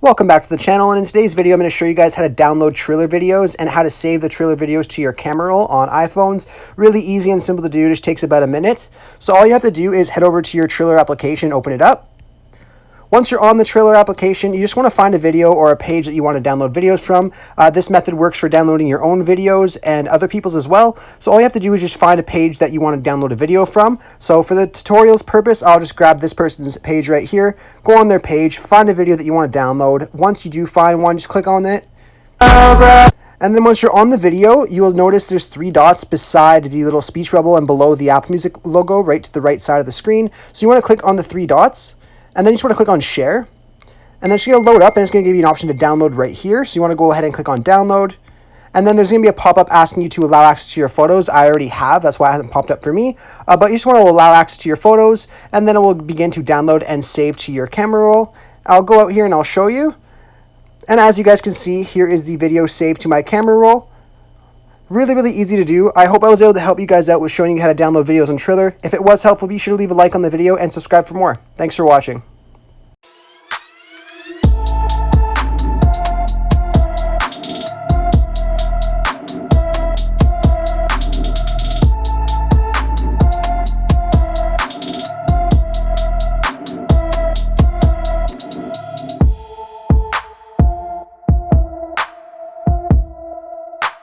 Welcome back to the channel, and in today's video I'm going to show you guys how to download Triller videos and how to save the Triller videos to your camera roll on iPhones. Really easy and simple to do, just takes about a minute. So all you have to do is head over to your Triller application, open it up. Once you're on the Triller application, you just want to find a video or a page that you want to download videos from. This method works for downloading your own videos and other people's as well. So all you have to do is just find a page that you want to download a video from. So for the tutorial's purpose, I'll just grab this person's page right here, go on their page, find a video that you want to download. Once you do find one, just click on it. And then once you're on the video, you'll notice there's 3 dots beside the little speech bubble and below the Apple Music logo right to the right side of the screen. So you want to click on the 3 dots. And then you just want to click on share, and then it's going to load up and it's going to give you an option to download right here. So you want to go ahead and click on download, and then there's going to be a pop-up asking you to allow access to your photos. I already have, that's why it hasn't popped up for me, but you just want to allow access to your photos, and then it will begin to download and save to your camera roll. I'll go out here and I'll show you, and as you guys can see, here is the video saved to my camera roll. Really easy to do. I hope I was able to help you guys out with showing you how to download videos on Triller. If it was helpful, be sure to leave a like on the video and subscribe for more. Thanks for watching.